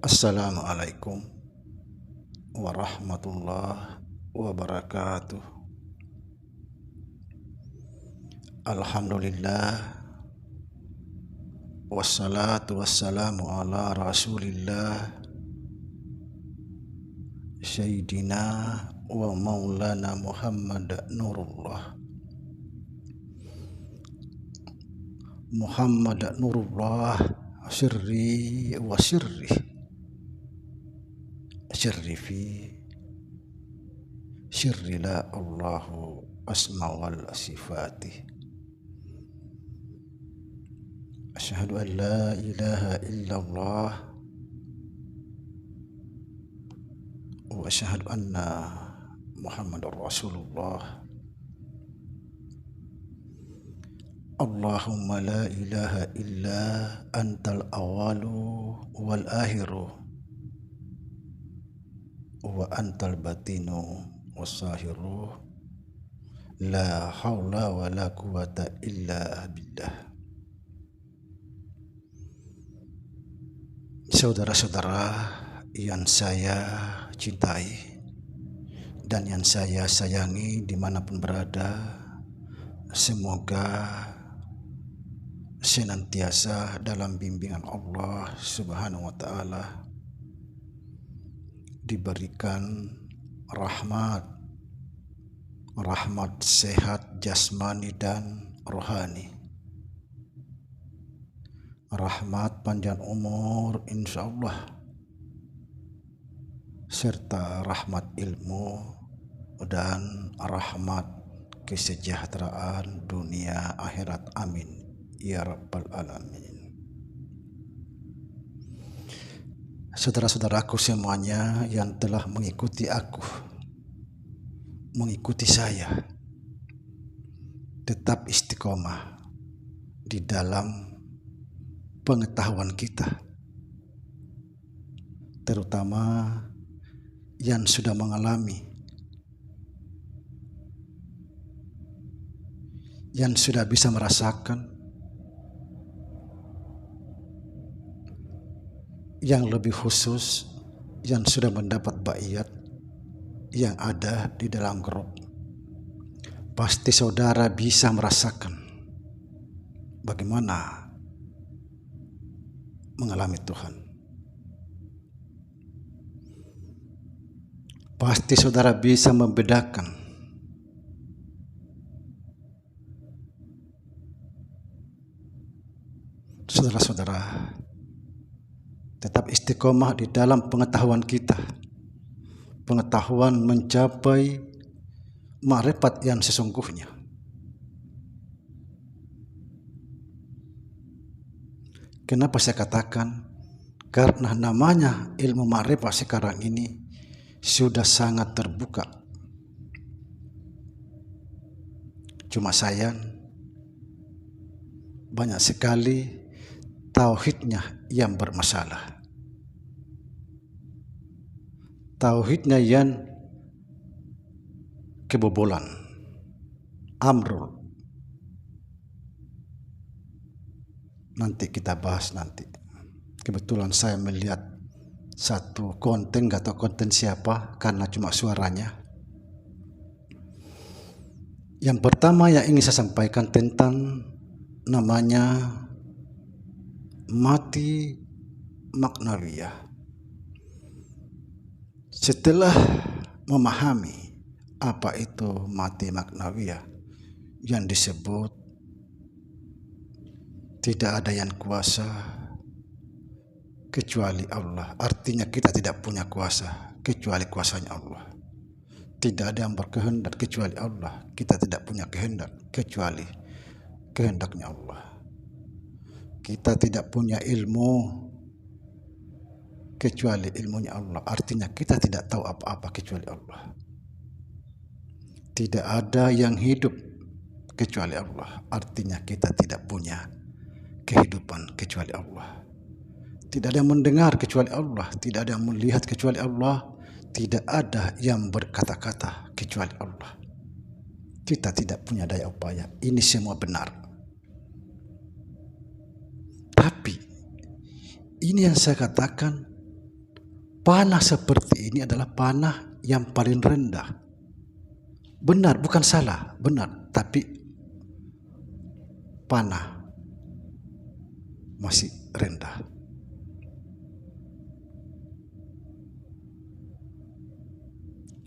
Assalamualaikum warahmatullahi wabarakatuh. Alhamdulillah, wassalatu wassalamu ala rasulillah Sayyidina wa maulana Muhammad Nurullah sirri wa sirri fi sirri la Allahu asma wal sifati. Asyhadu an la ilaha illallah wa asyhadu anna Muhammadar Rasulullah. Allahumma la ilaha illa antal awalu wal akhiru wa antal batinu wasahiru la haula wa la quwata illa billah. Saudara-saudara yang saya cintai dan yang saya sayangi dimanapun berada, semoga senantiasa dalam bimbingan Allah Subhanahu wa Ta'ala, diberikan rahmat sehat jasmani dan rohani, rahmat panjang umur insyaallah, serta rahmat ilmu dan rahmat kesejahteraan dunia akhirat, amin ya rabbal alamin. Saudara-saudaraku semuanya yang telah mengikuti saya, tetap istiqomah di dalam pengetahuan kita, terutama yang sudah mengalami, yang sudah bisa merasakan, yang lebih khusus yang sudah mendapat baiat yang ada di dalam grup. Pasti saudara bisa merasakan bagaimana mengalami Tuhan. Pasti saudara bisa membedakan saudara-saudara. Tetap istiqomah di dalam pengetahuan kita, pengetahuan mencapai ma'rifat yang sesungguhnya. Kenapa saya katakan? Karena namanya ilmu ma'rifat sekarang ini sudah sangat terbuka. Cuma sayang, banyak sekali tauhidnya yang bermasalah, tauhidnya yang kebobolan, amrul. Nanti kita bahas nanti. Kebetulan saya melihat satu konten, gak tahu konten siapa karena cuma suaranya. Yang pertama yang ingin saya sampaikan tentang namanya mati maknawiyah. Setelah memahami apa itu mati maknawiyah, yang disebut tidak ada yang kuasa kecuali Allah. Artinya kita tidak punya kuasa kecuali kuasanya Allah. Tidak ada yang berkehendak kecuali Allah. Kita tidak punya kehendak kecuali kehendaknya Allah. Kita tidak punya ilmu kecuali ilmunya Allah. Artinya kita tidak tahu apa-apa kecuali Allah. Tidak ada yang hidup kecuali Allah. Artinya kita tidak punya kehidupan kecuali Allah. Tidak ada yang mendengar kecuali Allah. Tidak ada yang melihat kecuali Allah. Tidak ada yang berkata-kata kecuali Allah. Kita tidak punya daya upaya. Ini semua benar. Tapi ini yang saya katakan, panah seperti ini adalah panah yang paling rendah. Benar, bukan salah, benar. Tapi panah masih rendah.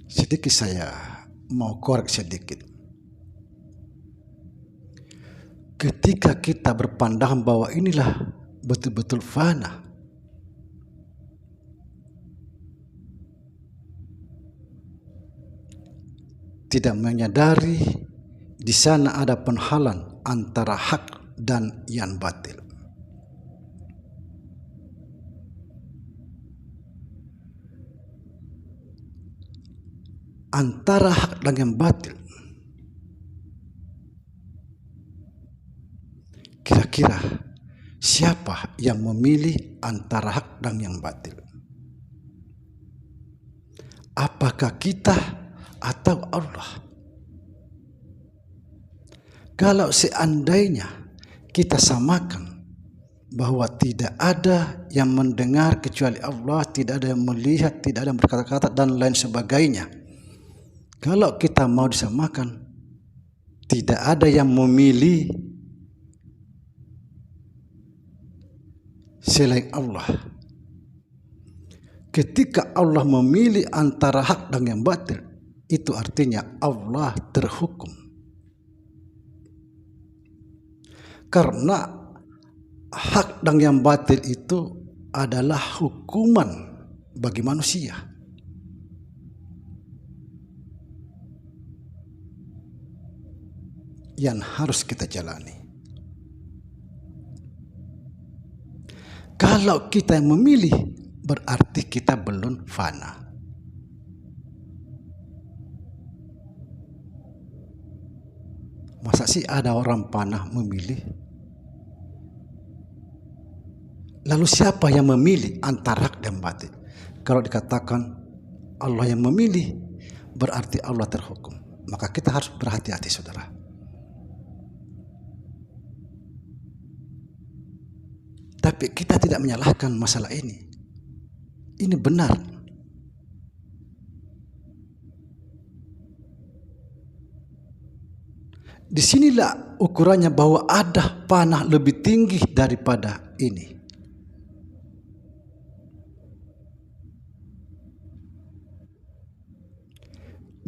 Sedikit saya mau korek sedikit. Ketika kita berpandangan bahwa inilah betul-betul fana, tidak menyadari di sana ada penghalang antara hak dan yang batil. Antara hak dan yang batil. Kira-kira siapa yang memilih antara hak dan yang batil? Apakah kita atau Allah? Kalau seandainya kita samakan bahwa tidak ada yang mendengar kecuali Allah, tidak ada yang melihat, tidak ada yang berkata-kata dan lain sebagainya. Kalau kita mau disamakan, tidak ada yang memilih selain Allah. Ketika Allah memilih antara hak dan yang batil, itu artinya Allah terhukum. Karena hak dan yang batil itu adalah hukuman bagi manusia. Yang harus kita jalani. Kalau kita yang memilih, berarti kita belum fana. Masa sih ada orang panah memilih? Lalu siapa yang memilih antara hak dan batil? Kalau dikatakan Allah yang memilih, berarti Allah terhukum. Maka kita harus berhati-hati, saudara. Tapi kita tidak menyalahkan masalah ini. Ini benar. Disinilah ukurannya bahwa ada panah lebih tinggi daripada ini.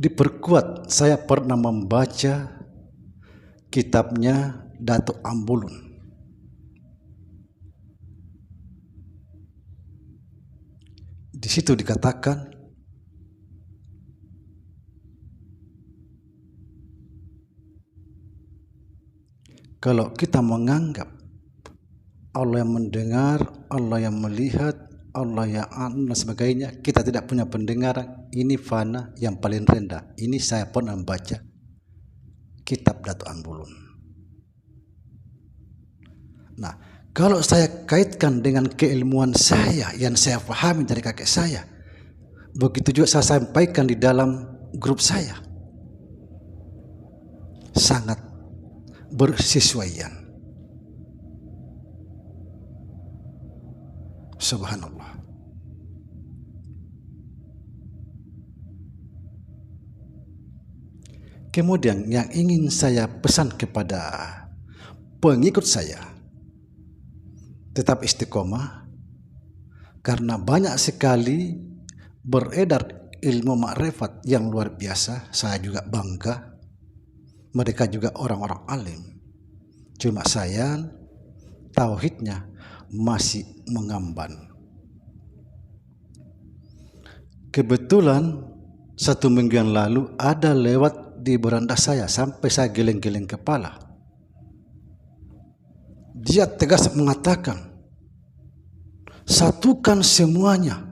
Diperkuat, saya pernah membaca kitabnya Datuk Ambulun. Di situ dikatakan kalau kita menganggap Allah yang mendengar, Allah yang melihat, Allah yang dan sebagainya, kita tidak punya pendengaran, ini fana yang paling rendah. Ini saya pernah membaca kitab Datuk Ambulun. Nah, kalau saya kaitkan dengan keilmuan saya yang saya pahami dari kakek saya, begitu juga saya sampaikan di dalam grup saya, sangat bersesuaian. Subhanallah. Kemudian yang ingin saya pesan kepada pengikut saya, tetap istiqomah, karena banyak sekali beredar ilmu makrifat yang luar biasa. Saya juga bangga, mereka juga orang-orang alim. Cuma saya tauhidnya masih mengamban. Kebetulan 1 minggu yang lalu ada lewat di beranda saya, sampai saya geleng-geleng kepala. Dia tegas mengatakan, satukan semuanya.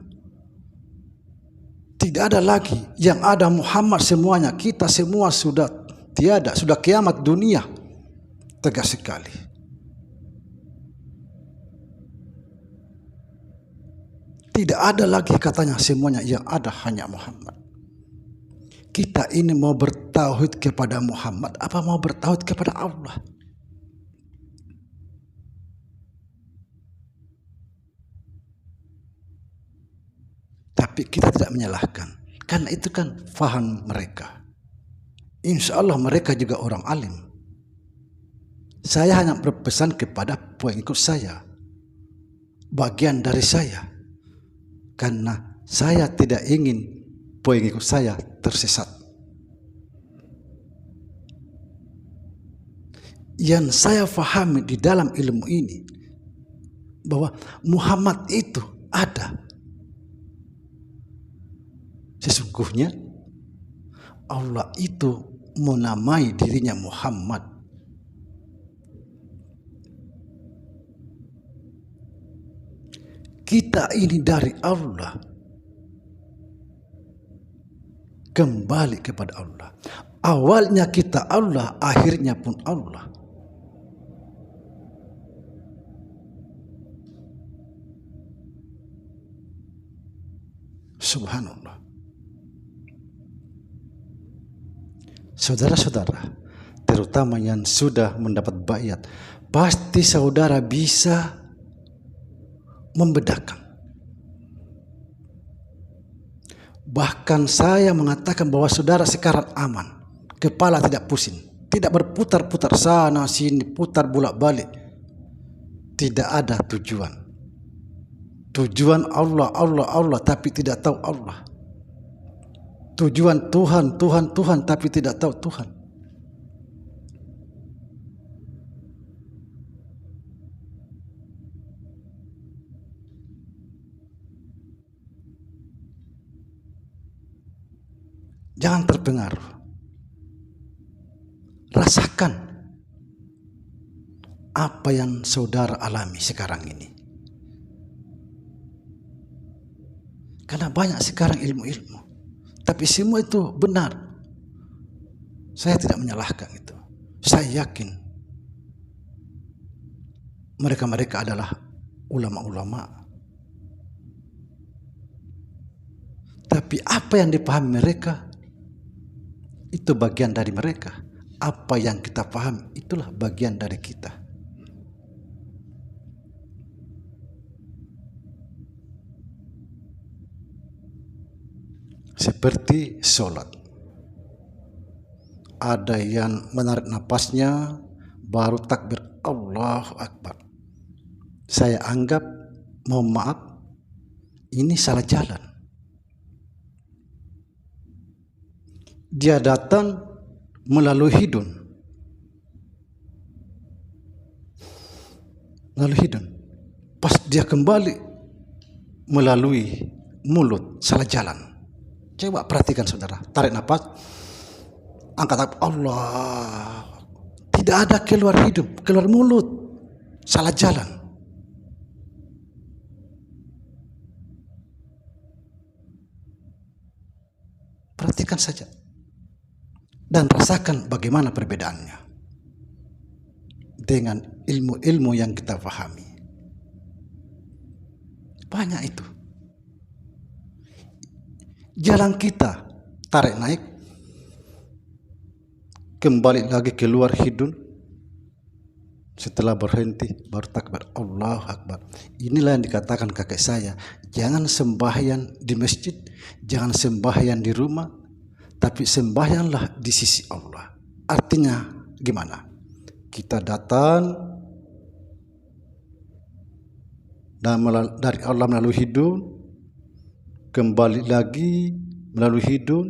Tidak ada lagi, yang ada Muhammad semuanya. Kita semua sudah tiada, sudah kiamat dunia. Tegas sekali. Tidak ada lagi katanya semuanya, yang ada hanya Muhammad. Kita ini mau bertauhid kepada Muhammad, apa mau bertauhid kepada Allah? Tapi kita tidak menyalahkan, karena itu kan faham mereka. Insya Allah mereka juga orang alim. Saya hanya berpesan kepada pengikut saya, bagian dari saya, karena saya tidak ingin pengikut saya tersesat. Yang saya fahami di dalam ilmu ini, bahwa Muhammad itu ada. Sesungguhnya Allah itu menamai dirinya Muhammad. Kita ini dari Allah, kembali kepada Allah. Awalnya kita Allah, akhirnya pun Allah. Subhanallah. Saudara-saudara, terutama yang sudah mendapat baiat, pasti saudara bisa membedakan. Bahkan saya mengatakan bahwa saudara sekarang aman, kepala tidak pusing, tidak berputar-putar sana sini, putar bolak-balik. Tidak ada tujuan. Tujuan Allah, Allah, Allah, tapi tidak tahu Allah. Tujuan Tuhan, Tuhan, Tuhan, tapi tidak tahu Tuhan. Jangan terpengaruh. Rasakan apa yang saudara alami sekarang ini. Karena banyak sekarang ilmu-ilmu, tapi semua itu benar. Saya tidak menyalahkan itu. Saya yakin mereka-mereka adalah ulama-ulama. Tapi apa yang dipahami mereka, itu bagian dari mereka. Apa yang kita paham, itulah bagian dari kita. Seperti sholat. Ada yang menarik napasnya, baru takbir Allahu Akbar. Saya anggap, mohon maaf, ini salah jalan. Dia datang melalui hidung. Pas dia kembali melalui mulut, salah jalan. Coba perhatikan saudara, tarik nafas, angkat Allah. Tidak ada keluar hidung, keluar mulut, salah jalan. Perhatikan saja dan rasakan bagaimana perbedaannya dengan ilmu-ilmu yang kita pahami. Banyak itu. Jalan kita tarik naik, kembali lagi keluar hidung, setelah berhenti baru takbir Allahu Akbar. Inilah yang dikatakan kakek saya, jangan sembahyang di masjid, jangan sembahyang di rumah, tapi sembahyanglah di sisi Allah. Artinya gimana? Kita datang dan dari Allah melalui hidung, kembali lagi melalui hidung,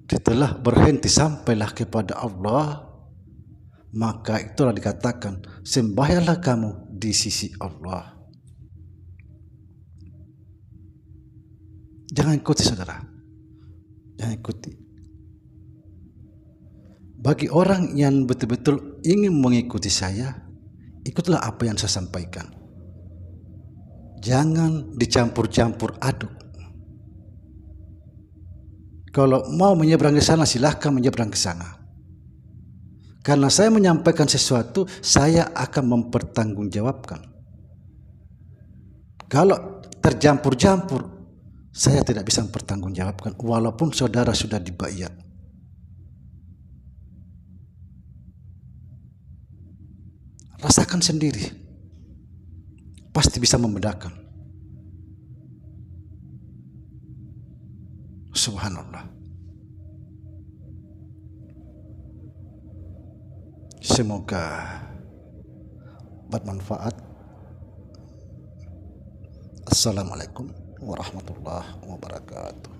setelah berhenti sampailah kepada Allah, maka itulah dikatakan sembahyanglah kamu di sisi Allah. Jangan ikuti saudara, jangan ikuti. Bagi orang yang betul-betul ingin mengikuti saya, ikutlah apa yang saya sampaikan. Jangan dicampur-campur aduk. Kalau mau menyeberang ke sana, silahkan menyeberang ke sana. Karena saya menyampaikan sesuatu, saya akan mempertanggungjawabkan. Kalau tercampur-campur, saya tidak bisa mempertanggungjawabkan, walaupun saudara sudah dibaiat. Rasakan sendiri, pasti bisa membedakan. Subhanallah. Semoga bermanfaat. Assalamualaikum warahmatullahi wabarakatuh.